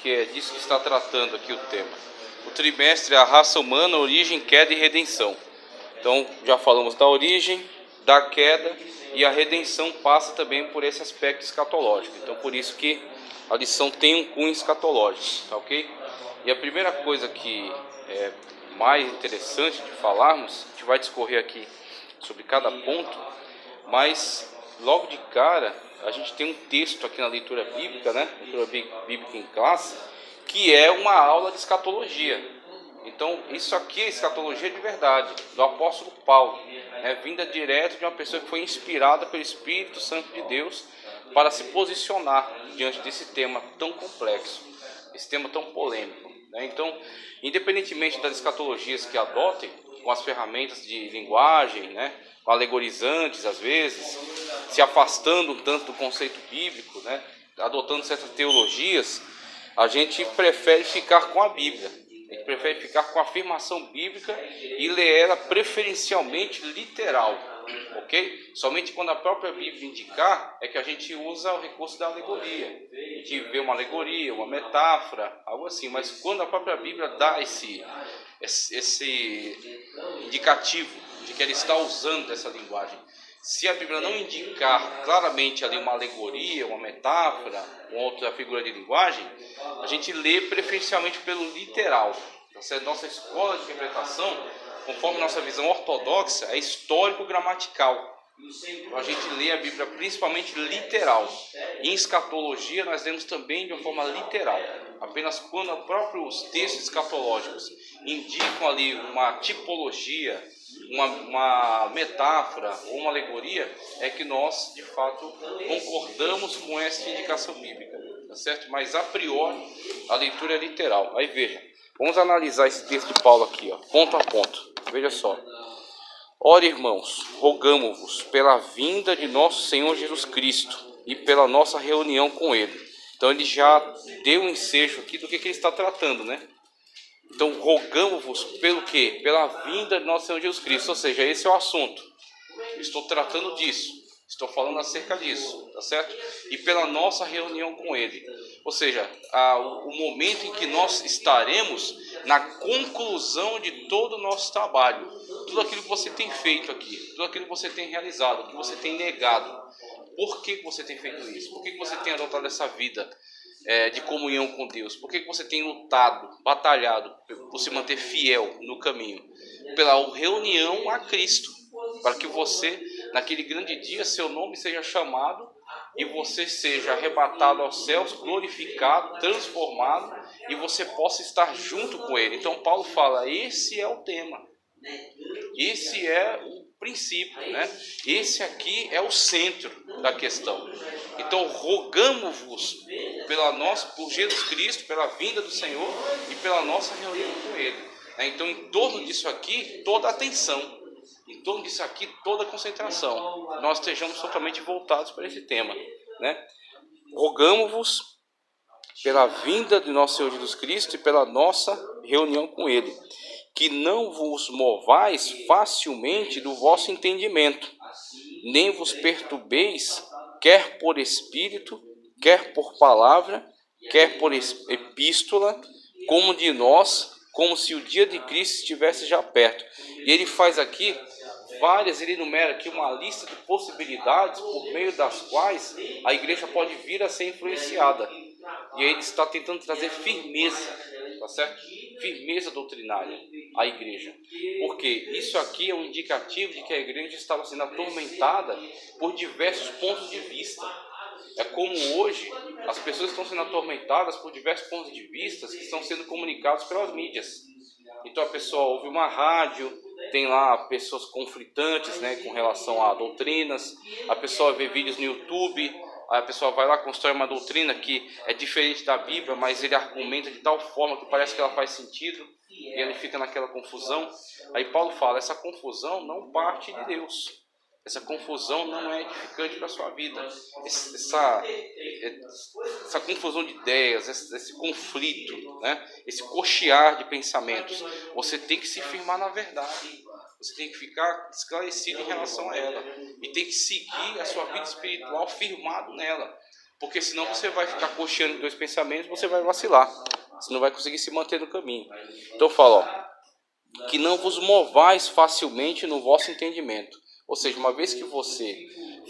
que é disso que está tratando aqui o tema. O trimestre é a raça humana, origem, queda e redenção. Então, já falamos da origem, da queda, e a redenção passa também por esse aspecto escatológico. Então, por isso que a lição tem um cunho escatológico, tá ok? E a primeira coisa que é mais interessante de falarmos, a gente vai discorrer aqui sobre cada ponto, mas logo de cara a gente tem um texto aqui na leitura bíblica, né? Leitura bíblica em classe, que é uma aula de escatologia. Então isso aqui é escatologia de verdade, do apóstolo Paulo, vinda direto de uma pessoa que foi inspirada pelo Espírito Santo de Deus para se posicionar diante desse tema tão complexo, esse tema tão polêmico, né? Então, independentemente das escatologias que adotem, com as ferramentas de linguagem, né, alegorizantes às vezes, se afastando um tanto do conceito bíblico, né, adotando certas teologias, a gente prefere ficar com a Bíblia. A gente prefere ficar com a afirmação bíblica e ler ela preferencialmente literal, ok? Somente quando a própria Bíblia indicar é que a gente usa o recurso da alegoria. A gente vê uma alegoria, uma metáfora, algo assim. Mas quando a própria Bíblia dá esse indicativo de que ela está usando essa linguagem, se a Bíblia não indicar claramente ali uma alegoria, uma metáfora, uma outra figura de linguagem, a gente lê preferencialmente pelo literal. Então, nossa escola de interpretação, conforme nossa visão ortodoxa, é histórico-gramatical. Então, a gente lê a Bíblia principalmente literal. Em escatologia, nós lemos também de uma forma literal. Apenas quando os próprios textos escatológicos indicam ali uma tipologia, uma metáfora ou uma alegoria, é que nós, de fato, concordamos com essa indicação bíblica, tá certo? Mas, a priori, a leitura é literal. Aí, veja, vamos analisar esse texto de Paulo aqui, ó, ponto a ponto. Veja só. Ora, irmãos, rogamo-vos pela vinda de nosso Senhor Jesus Cristo e pela nossa reunião com Ele. Então, ele já deu um ensejo aqui do que ele está tratando, né? Então, rogamo-vos pelo quê? Pela vinda de nosso Senhor Jesus Cristo. Ou seja, esse é o assunto. Estou tratando disso. Estou falando acerca disso, tá certo? E pela nossa reunião com Ele. Ou seja, o momento em que nós estaremos na conclusão de todo o nosso trabalho. Tudo aquilo que você tem feito aqui, tudo aquilo que você tem realizado, que você tem negado. Por que você tem feito isso? Por que você tem adotado essa vida de comunhão com Deus? Por que você tem lutado, batalhado por se manter fiel no caminho? Pela reunião a Cristo, para que você, naquele grande dia, seu nome seja chamado e você seja arrebatado aos céus, glorificado, transformado, e você possa estar junto com Ele. Então Paulo fala, esse é o tema, esse é o princípio, né? Esse aqui é o centro da questão. Então rogamo-vos por Jesus Cristo, pela vinda do Senhor e pela nossa reunião com Ele. Então, em torno disso aqui, toda a atenção, em torno disso aqui, toda a concentração, nós estejamos totalmente voltados para esse tema, né? Rogamo-vos pela vinda de nosso Senhor Jesus Cristo e pela nossa reunião com Ele, que não vos movais facilmente do vosso entendimento, nem vos perturbeis, quer por espírito, quer por palavra, quer por epístola, como se o dia de Cristo estivesse já perto. E ele faz aqui ele enumera aqui uma lista de possibilidades por meio das quais a igreja pode vir a ser influenciada. E aí ele está tentando trazer firmeza, tá certo? Firmeza doutrinária à igreja. Porque isso aqui é um indicativo de que a igreja estava sendo atormentada por diversos pontos de vista. É como hoje as pessoas estão sendo atormentadas por diversos pontos de vista que estão sendo comunicados pelas mídias. Então a pessoa ouve uma rádio, tem lá pessoas conflitantes, né, com relação a doutrinas, a pessoa vê vídeos no YouTube, a pessoa vai lá, constrói uma doutrina que é diferente da Bíblia, mas ele argumenta de tal forma que parece que ela faz sentido, e ele fica naquela confusão. Aí Paulo fala, essa confusão não parte de Deus. Essa confusão não é edificante para a sua vida. Essa confusão de ideias, esse conflito, né? Esse cochear de pensamentos. Você tem que se firmar na verdade. Você tem que ficar esclarecido em relação a ela. E tem que seguir a sua vida espiritual firmado nela. Porque senão você vai ficar cocheando dois pensamentos, você vai vacilar. Você não vai conseguir se manter no caminho. Então fala, ó, que não vos movais facilmente no vosso entendimento. Ou seja, uma vez que você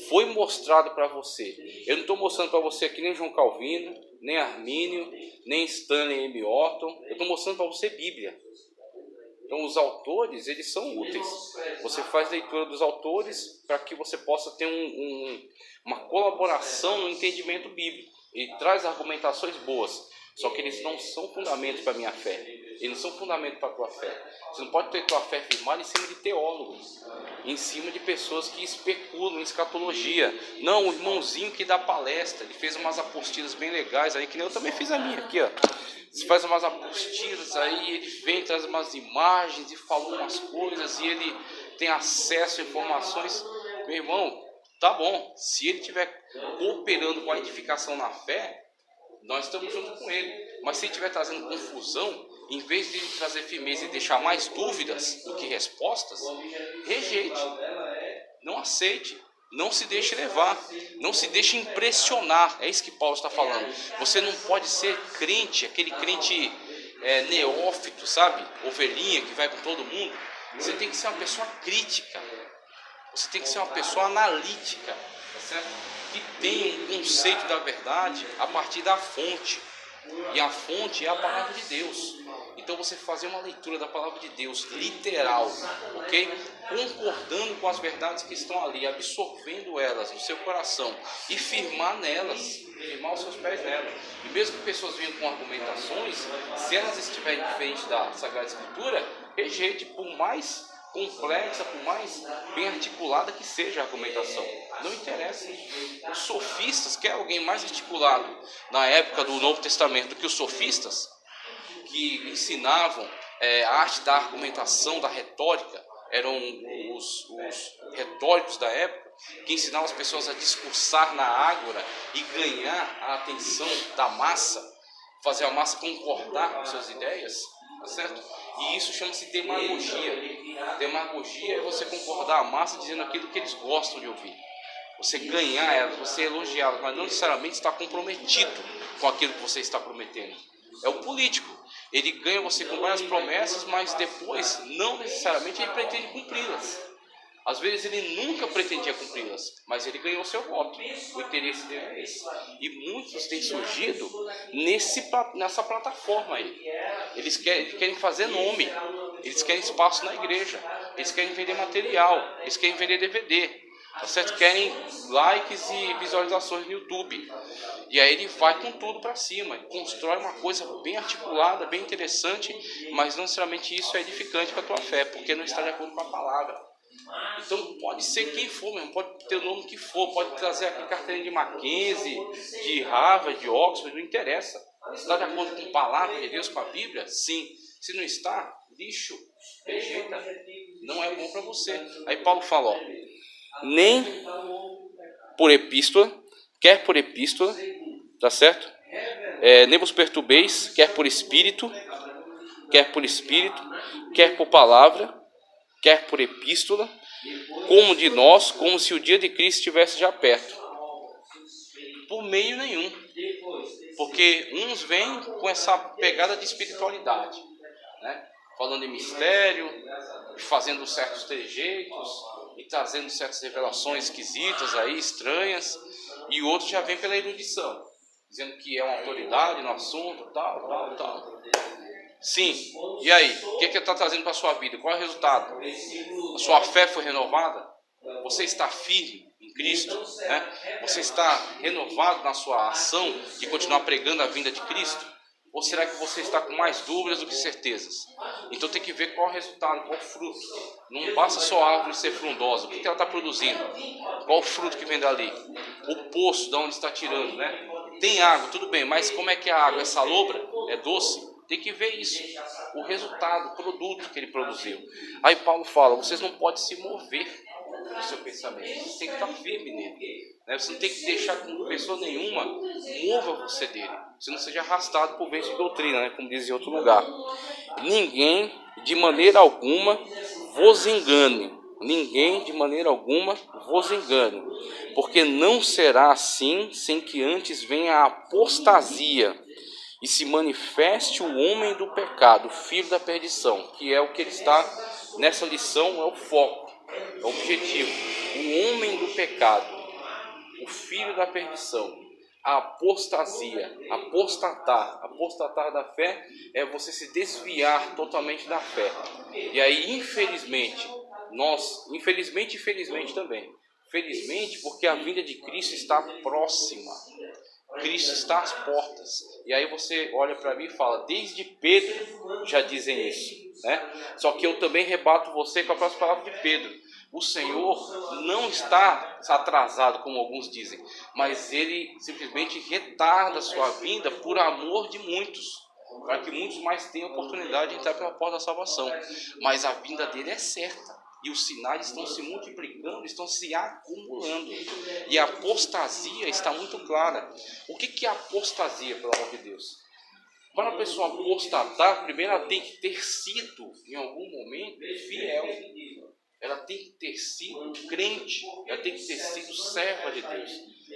foi mostrado para você, eu não estou mostrando para você aqui nem João Calvino, nem Armínio, nem Stanley M. Orton, eu estou mostrando para você Bíblia. Então os autores, eles são úteis. Você faz leitura dos autores para que você possa ter uma colaboração no entendimento bíblico. Ele traz argumentações boas, só que eles não são fundamentos para a minha fé. Eles não são fundamentos para a tua fé. Você não pode ter tua fé firmada em cima de teólogos, em cima de pessoas que especulam em escatologia. Não, o irmãozinho que dá palestra, ele fez umas apostilas bem legais aí, que nem eu também fiz a minha aqui, ó. Você faz umas apostilas aí, ele vem, traz umas imagens e falou umas coisas, e ele tem acesso a informações. Meu irmão, tá bom, se ele estiver cooperando com a edificação na fé, nós estamos junto com ele. Mas se ele estiver trazendo confusão, em vez de ele trazer firmeza e deixar mais dúvidas do que respostas, rejeite, não aceite. Não se deixe levar, não se deixe impressionar. É isso que Paulo está falando. Você não pode ser crente, aquele crente neófito, sabe? Ovelhinha que vai com todo mundo. Você tem que ser uma pessoa crítica. Você tem que ser uma pessoa analítica, tá certo? Que tem um conceito da verdade a partir da fonte. E a fonte é a palavra de Deus. Então você fazer uma leitura da palavra de Deus literal, ok? Concordando com as verdades que estão ali, absorvendo elas no seu coração e firmar nelas, firmar os seus pés nelas. E mesmo que pessoas venham com argumentações, se elas estiverem diferentes da Sagrada Escritura, rejeite, por mais complexa, por mais bem articulada que seja a argumentação. Não interessa. Os sofistas, quer alguém mais articulado na época do Novo Testamento do que os sofistas, que ensinavam a arte da argumentação, da retórica, eram os retóricos da época, que ensinavam as pessoas a discursar na ágora e ganhar a atenção da massa, fazer a massa concordar com suas ideias, tá certo? E isso chama-se demagogia. Demagogia é você concordar a massa dizendo aquilo que eles gostam de ouvir. Você ganhar elas, você elogiá-las, mas não necessariamente estar comprometido com aquilo que você está prometendo. É o político. Ele ganha você com várias promessas, mas depois não necessariamente ele pretende cumpri-las. Às vezes ele nunca pretendia cumpri-las, mas ele ganhou seu voto. O interesse dele é esse. E muitos têm surgido nessa plataforma aí. Eles querem fazer nome, eles querem espaço na igreja, eles querem vender material, eles querem vender DVD. Tá certo? Querem likes e visualizações no YouTube. E aí ele vai com tudo para cima, constrói uma coisa bem articulada, bem interessante, mas não necessariamente isso é edificante para a tua fé, porque não está de acordo com a palavra. Então pode ser quem for mesmo, pode ter o nome que for, pode trazer aqui carteirinha de Mackenzie, de Harvard, de Oxford, não interessa. Está de acordo com a palavra de Deus, com a Bíblia? Sim. Se não está, lixo, rejeita, não é bom para você. Aí Paulo fala, ó, nem por epístola, quer por epístola, tá certo? Nem vos perturbeis, quer por espírito, quer por palavra, quer por epístola, como de nós, como se o dia de Cristo estivesse já perto. Por meio nenhum, porque uns vêm com essa pegada de espiritualidade, né? Falando em mistério, fazendo certos trejeitos e trazendo certas revelações esquisitas aí, estranhas, e outros já vêm pela erudição, dizendo que é uma autoridade no assunto, tal. Sim, e aí? O que está trazendo para a sua vida? Qual é o resultado? A sua fé foi renovada? Você está firme em Cristo? Né? Você está renovado na sua ação de continuar pregando a vinda de Cristo? Ou será que você está com mais dúvidas do que certezas? Então tem que ver qual é o resultado, qual o fruto. Não basta só a árvore ser frondosa. O que ela está produzindo? Qual o fruto que vem dali? O poço de onde está tirando, né? Tem água, tudo bem, mas como é que a água é salobra? É doce? Tem que ver isso. O resultado, o produto que ele produziu. Aí Paulo fala, vocês não podem se mover no seu pensamento. Você tem que estar firme nele. Você não tem que deixar que pessoa nenhuma mova você dele. Você não seja arrastado por vento de doutrina, né? Como diz em outro lugar. Ninguém, de maneira alguma, vos engane. ninguém de maneira alguma vos engane, porque não será assim sem que antes venha a apostasia e se manifeste o homem do pecado, o filho da perdição, que é o que ele está nessa lição, é o foco, é o objetivo. O homem do pecado, o filho da perdição, a apostasia, apostatar da fé é você se desviar totalmente da fé. E aí, infelizmente e felizmente também, felizmente porque a vinda de Cristo está próxima, Cristo está às portas. E aí você olha para mim e fala, desde Pedro já dizem isso, né? Só que eu também rebato você com a próxima palavra de Pedro. O Senhor não está atrasado, como alguns dizem, mas Ele simplesmente retarda a sua vinda por amor de muitos, para que muitos mais tenham oportunidade de entrar pela porta da salvação. Mas a vinda dele é certa, e os sinais estão se multiplicando, estão se acumulando, e a apostasia está muito clara. O que é apostasia, pelo amor de Deus? Para a pessoa apostatar, primeiro ela tem que ter sido, em algum momento, fiel. Ela tem que ter sido crente, ela tem que ter sido serva de Deus.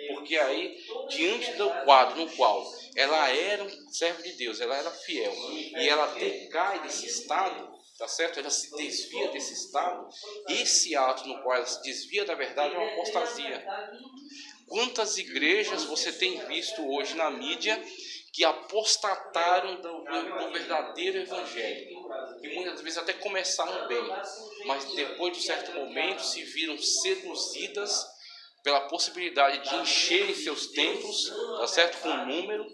Porque aí, diante do quadro no qual ela era um servo de Deus, ela era fiel, e ela decai desse estado, tá certo? Ela se desvia desse estado. Esse ato no qual ela se desvia da verdade é uma apostasia. Quantas igrejas você tem visto hoje na mídia que apostataram do verdadeiro evangelho, que muitas vezes até começaram bem, mas depois de um certo momento se viram seduzidas pela possibilidade de encherem seus templos, tá certo, com um número,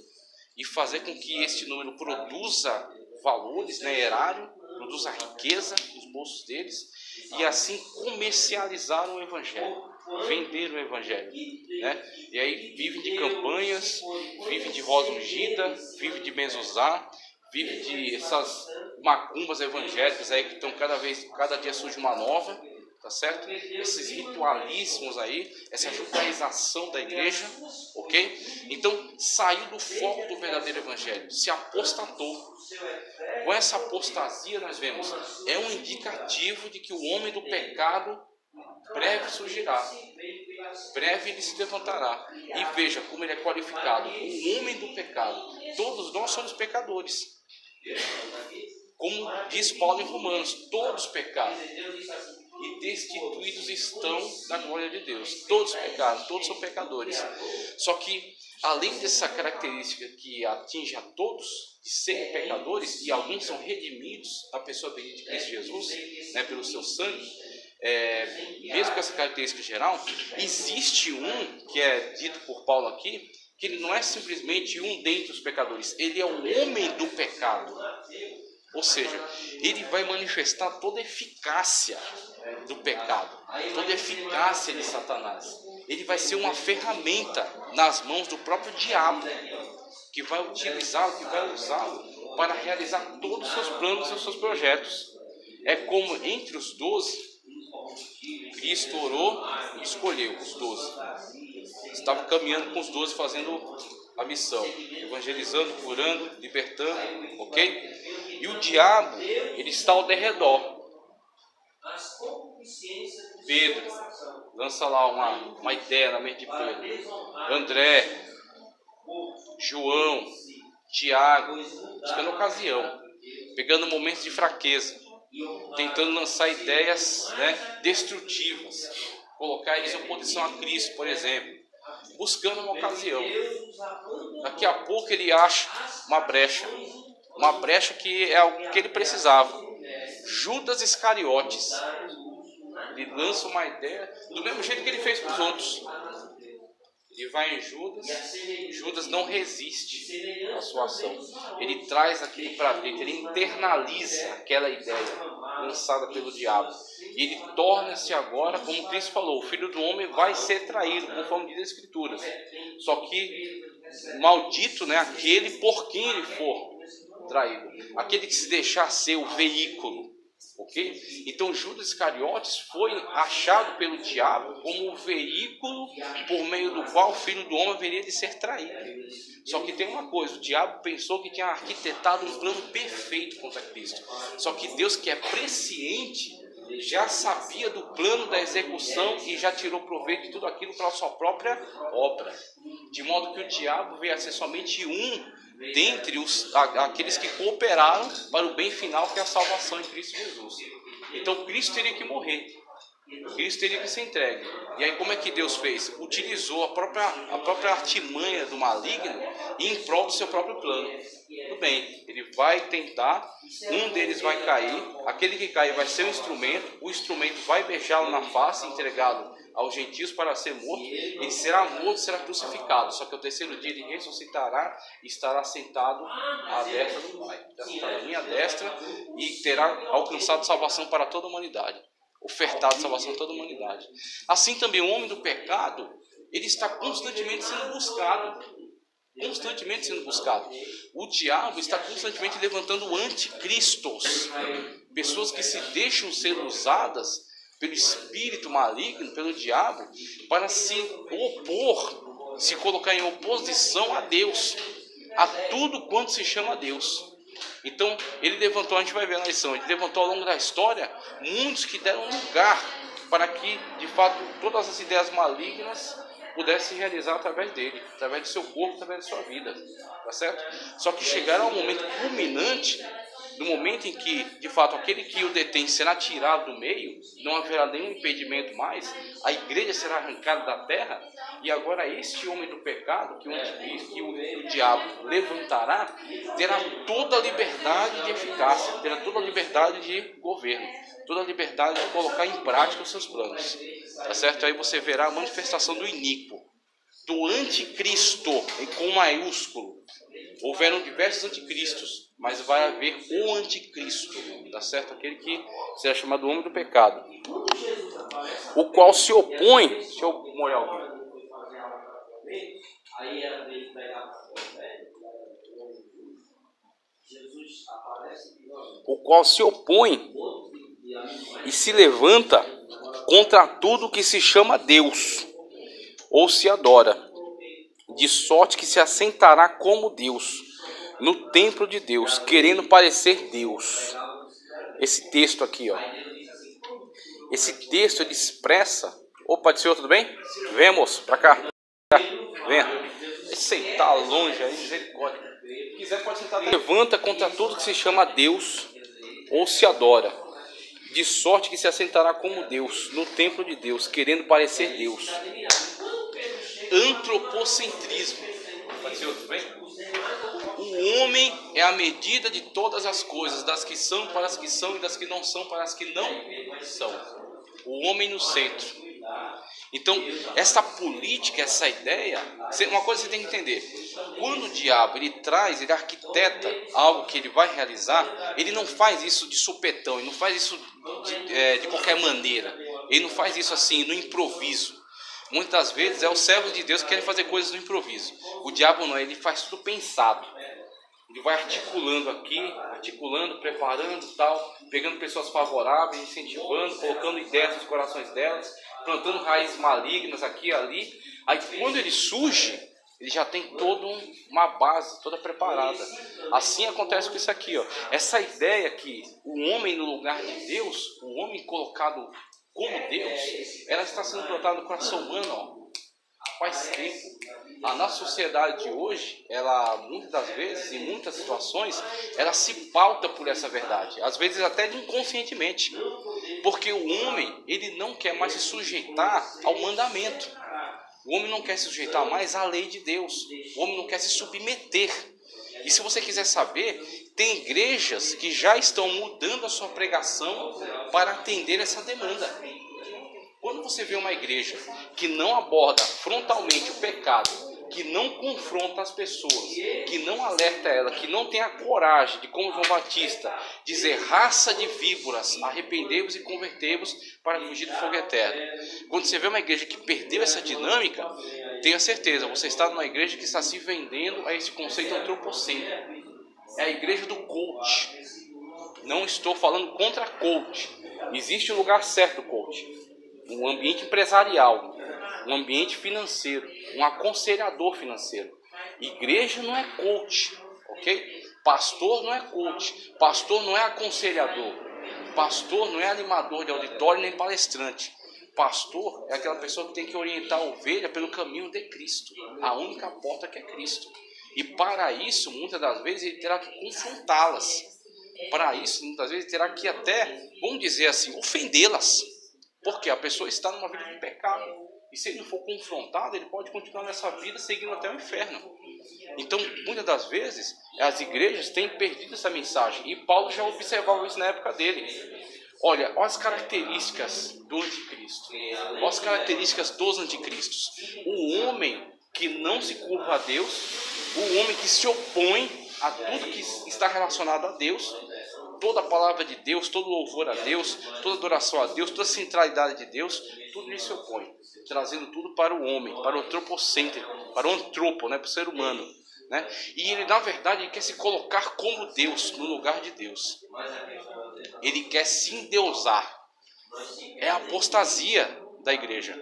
e fazer com que este número produza valores, né, erário, produza riqueza nos bolsos deles, e assim comercializaram o evangelho, venderam o evangelho, né? E aí vivem de campanhas, vivem de rosa ungida, vivem de benzuzá, vivem de essas macumbas evangélicas aí que estão cada dia surge uma nova, tá certo? Esses ritualíssimos aí, essa judaização da igreja, ok? Então saiu do foco do verdadeiro evangelho, se apostatou. Com essa apostasia nós vemos, é um indicativo de que o homem do pecado breve surgirá, breve ele se levantará. E veja como ele é qualificado, o homem do pecado. Todos nós somos pecadores, como diz Paulo em Romanos, todos pecaram e destituídos estão da glória de Deus. Todos pecaram, todos são pecadores. Só que além dessa característica que atinge a todos de serem pecadores, e alguns são redimidos da pessoa bendita de Cristo Jesus, né, pelo seu sangue, mesmo com essa característica geral, existe um que é dito por Paulo aqui, que ele não é simplesmente um dentre os pecadores, ele é o homem do pecado. Ou seja, ele vai manifestar toda a eficácia do pecado, toda a eficácia de Satanás. Ele vai ser uma ferramenta nas mãos do próprio diabo, que vai utilizá-lo, que vai usá-lo para realizar todos os seus planos e os seus projetos. É como entre os 12, Cristo orou e escolheu os 12. Estava caminhando com os 12, fazendo a missão, evangelizando, curando, libertando, ok? E o diabo, ele está ao derredor. Pedro, lança lá uma ideia na mente de Pedro. André, João, Tiago, buscando ocasião, pegando momentos de fraqueza, tentando lançar ideias, né, destrutivas, colocar eles em oposição a Cristo, por exemplo, buscando uma ocasião. Daqui a pouco ele acha uma brecha que é algo que ele precisava. Judas Iscariotes, ele lança uma ideia do mesmo jeito que ele fez com os outros. Ele vai em Judas, Judas não resiste à sua ação. Ele traz aquilo para dentro, ele internaliza aquela ideia lançada pelo diabo. E ele torna-se agora, como Cristo falou, o Filho do Homem vai ser traído, conforme diz as Escrituras. Só que maldito, né, aquele por quem ele for traído, aquele que se deixar ser o veículo. Ok? Então Judas Iscariotes foi achado pelo diabo como o veículo por meio do qual o Filho do Homem haveria de ser traído. Só que tem uma coisa, o diabo pensou que tinha arquitetado um plano perfeito contra Cristo. Só que Deus, que é presciente, já sabia do plano da execução e já tirou proveito de tudo aquilo para a sua própria obra. De modo que o diabo veio a ser somente um dentre aqueles que cooperaram para o bem final, que é a salvação em Cristo Jesus. Então Cristo teria que morrer. Cristo teria que ser entregue. E aí como é que Deus fez? Utilizou a própria artimanha do maligno em prol do seu próprio plano. Tudo bem, ele vai tentar, um deles vai cair, aquele que cair vai ser o instrumento vai beijá-lo na face, entregá-lo aos gentios para ser morto, ele será morto, será crucificado, só que ao terceiro dia ele ressuscitará e estará sentado à destra do Pai, à minha destra, e terá alcançado salvação para toda a humanidade, ofertado salvação a toda a humanidade. Assim também o homem do pecado, ele está constantemente sendo buscado. Constantemente sendo buscado. O diabo está constantemente levantando anticristos, pessoas que se deixam ser usadas pelo espírito maligno, pelo diabo, para se opor, se colocar em oposição a Deus, a tudo quanto se chama Deus. Então ele levantou, a gente vai ver na lição, ele levantou ao longo da história muitos que deram lugar para que de fato todas as ideias malignas pudesse se realizar através dele, através do seu corpo, através da sua vida, tá certo? Só que chegaram ao momento culminante, no momento em que, de fato, aquele que o detém será tirado do meio, não haverá nenhum impedimento mais, a igreja será arrancada da terra, e agora este homem do pecado, que o anticristo, que o diabo levantará, terá toda a liberdade de eficácia, terá toda a liberdade de governo, toda a liberdade de colocar em prática os seus planos. Tá certo? Aí você verá a manifestação do iníquo, do anticristo, com maiúsculo. Houveram diversos anticristos, mas vai haver o anticristo, tá certo? Aquele que será chamado homem do pecado, o qual se opõe. Deixa eu molhar o vídeo. O qual se opõe e se levanta contra tudo que se chama Deus ou se adora, de sorte que se assentará como Deus no templo de Deus, querendo parecer Deus. Esse texto aqui, ó. Esse texto ele expressa. Opa, senhor, tudo bem? Vem, moço, pra cá. Venha. Sentar longe aí, misericórdia. Se quiser pode sentar. Levanta contra tudo que se chama Deus ou se adora, de sorte que se assentará como Deus no templo de Deus, querendo parecer Deus. Antropocentrismo. O homem é a medida de todas as coisas, das que são para as que são e das que não são para as que não são. O homem no centro. Então, essa política, essa ideia, uma coisa você tem que entender. Quando o diabo ele arquiteta algo que ele vai realizar, ele não faz isso de supetão, ele não faz isso de qualquer maneira. Ele não faz isso assim, no improviso. Muitas vezes é os servos de Deus que querem fazer coisas no improviso. O diabo não, ele faz tudo pensado. Ele vai articulando aqui, preparando tal, pegando pessoas favoráveis, incentivando, colocando ideias nos corações delas, plantando raízes malignas aqui e ali. Aí quando ele surge, ele já tem toda uma base, toda preparada. Assim acontece com isso aqui, ó. Essa ideia que o homem no lugar de Deus, o homem colocado como Deus, ela está sendo plantada no coração humano, ó, faz tempo. Na sociedade de hoje, ela muitas das vezes, em muitas situações, ela se pauta por essa verdade, às vezes até inconscientemente, porque o homem ele não quer mais se sujeitar ao mandamento, o homem não quer se sujeitar mais à lei de Deus, o homem não quer se submeter. E se você quiser saber, tem igrejas que já estão mudando a sua pregação para atender essa demanda. Quando você vê uma igreja que não aborda frontalmente o pecado, que não confronta as pessoas, que não alerta ela, que não tem a coragem de, como João Batista, dizer: raça de víboras, arrependei-vos e convertei-vos para fugir do fogo eterno. Quando você vê uma igreja que perdeu essa dinâmica, tenha certeza, você está numa igreja que está se vendendo a esse conceito antropocêntrico. É a igreja do coach. Não estou falando contra coach. Existe um lugar certo do coach. Um ambiente empresarial, um ambiente financeiro, um aconselhador financeiro. Igreja não é coach, ok? Pastor não é coach, pastor não é aconselhador. Pastor não é animador de auditório nem palestrante. Pastor é aquela pessoa que tem que orientar a ovelha pelo caminho de Cristo, a única porta que é Cristo. E para isso, muitas das vezes, ele terá que confrontá-las. Para isso, muitas vezes, ele terá que até, vamos dizer assim, ofendê-las. Porque a pessoa está numa vida de pecado. E se ele não for confrontado, ele pode continuar nessa vida seguindo até o inferno. Então, muitas das vezes, as igrejas têm perdido essa mensagem. E Paulo já observava isso na época dele. Olha as características do anticristo. Olha as características dos anticristos. O homem que não se curva a Deus, o homem que se opõe a tudo que está relacionado a Deus, toda a palavra de Deus, todo louvor a Deus, toda adoração a Deus, toda a centralidade de Deus, tudo isso se opõe, trazendo tudo para o homem, para o antropocêntrico, para o antropo, né, para o ser humano. Né? E ele, na verdade, ele quer se colocar como Deus, no lugar de Deus. Ele quer se endeusar. É a apostasia da igreja.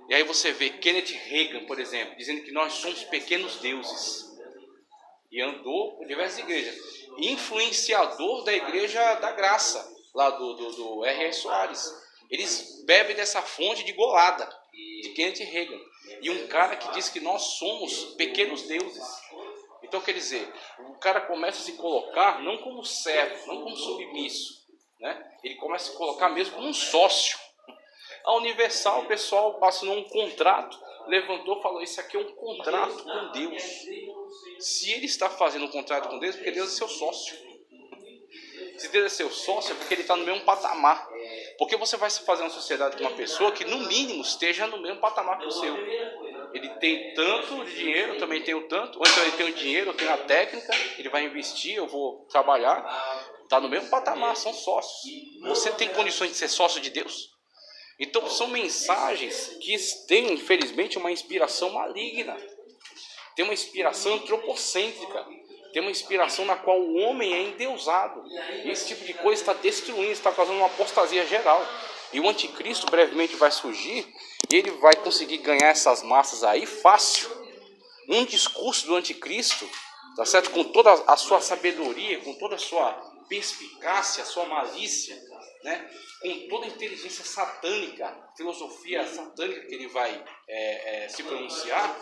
E aí você vê Kenneth Hagin, por exemplo, dizendo que nós somos pequenos deuses. E andou por diversas igrejas. Influenciador da igreja da graça, lá do R.R. Soares. Eles bebem dessa fonte de golada, de Kenneth Hagin. E um cara que diz que nós somos pequenos deuses. Então, quer dizer, o cara começa a se colocar não como servo, não como submisso. Né? Ele começa a se colocar mesmo como um sócio. A Universal, o pessoal assinou um contrato, levantou e falou, isso aqui é um contrato com Deus. Se ele está fazendo um contrato com Deus, porque Deus é seu sócio. Se Deus é seu sócio, é porque ele está no mesmo patamar. Porque você vai fazer uma sociedade com uma pessoa que, no mínimo, esteja no mesmo patamar que o seu. Ele tem tanto de dinheiro, eu também tenho tanto. Ou então ele tem o dinheiro, eu tenho a técnica, ele vai investir, eu vou trabalhar. Está no mesmo patamar, são sócios. Você tem condições de ser sócio de Deus? Então são mensagens que têm, infelizmente, uma inspiração maligna. Tem uma inspiração antropocêntrica. Tem uma inspiração na qual o homem é endeusado. E esse tipo de coisa está destruindo, está causando uma apostasia geral. E o anticristo brevemente vai surgir e ele vai conseguir ganhar essas massas aí fácil. Um discurso do anticristo, tá certo? Com toda a sua sabedoria, com toda a sua perspicácia, a sua malícia, né? Com toda a inteligência satânica, filosofia satânica que ele vai se pronunciar,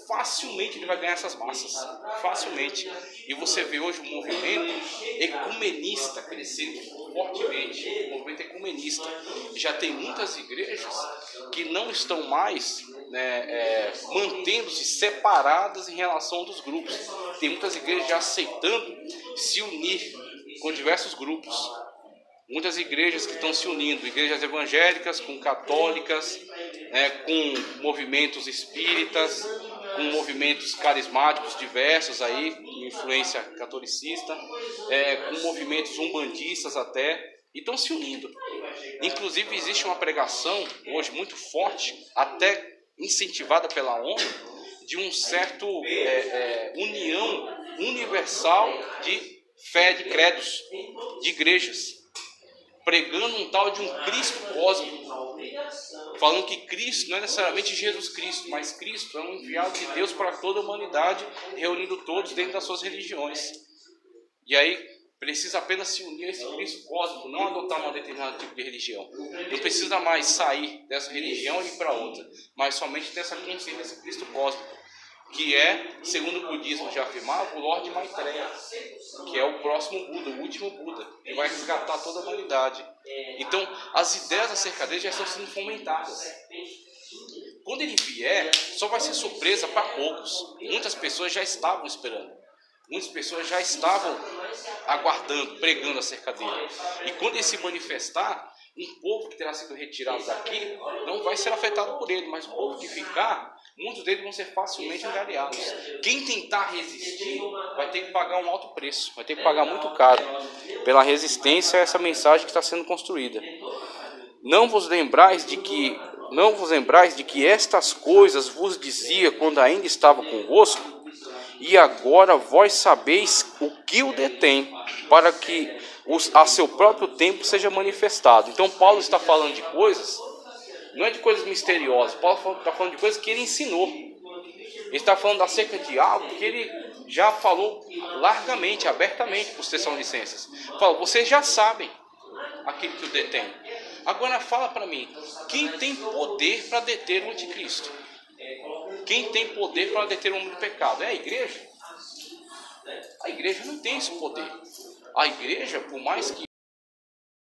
facilmente ele vai ganhar essas massas, facilmente. E você vê hoje um movimento ecumenista crescendo fortemente, um movimento ecumenista. Já tem muitas igrejas que não estão mais mantendo-se separadas em relação dos grupos. Tem muitas igrejas já aceitando se unir com diversos grupos. Muitas igrejas que estão se unindo, igrejas evangélicas com católicas, com movimentos espíritas, com movimentos carismáticos diversos aí, com influência catolicista, com movimentos umbandistas até, e estão se unindo. Inclusive existe uma pregação hoje muito forte, até incentivada pela ONU, de um certo união universal de fé, de credos, de igrejas, pregando um tal de um Cristo cósmico, falando que Cristo não é necessariamente Jesus Cristo, mas Cristo é um enviado de Deus para toda a humanidade, reunindo todos dentro das suas religiões. E aí precisa apenas se unir a esse Cristo cósmico, não adotar um determinado tipo de religião. Não precisa mais sair dessa religião e ir para outra, mas somente ter essa consciência desse Cristo cósmico, que é, segundo o budismo já afirmava, o Lorde Maitreya, que é o próximo Buda, o último Buda, que vai resgatar toda a humanidade. Então, as ideias acerca dele já estão sendo fomentadas. Quando ele vier, só vai ser surpresa para poucos. Muitas pessoas já estavam esperando. Muitas pessoas já estavam aguardando, pregando acerca dele. E quando ele se manifestar, um povo que terá sido retirado daqui não vai ser afetado por ele, mas o povo que ficar, muitos deles vão ser facilmente angariados. Quem tentar resistir vai ter que pagar um alto preço, vai ter que pagar muito caro pela resistência a essa mensagem que está sendo construída. Não vos lembrais de que estas coisas vos dizia quando ainda estava convosco? E agora vós sabeis o que o detém, para que a seu próprio tempo seja manifestado. Então Paulo está falando de coisas, não é de coisas misteriosas. Paulo está falando de coisas que ele ensinou. Ele está falando acerca de algo que ele já falou largamente, abertamente para os Tessalonicenses. Fala, vocês já sabem. aquele que o detém. Agora fala para mim, quem tem poder para deter o anticristo? Quem tem poder para deter o homem do pecado? É a igreja? A igreja não tem esse poder. A igreja, por mais que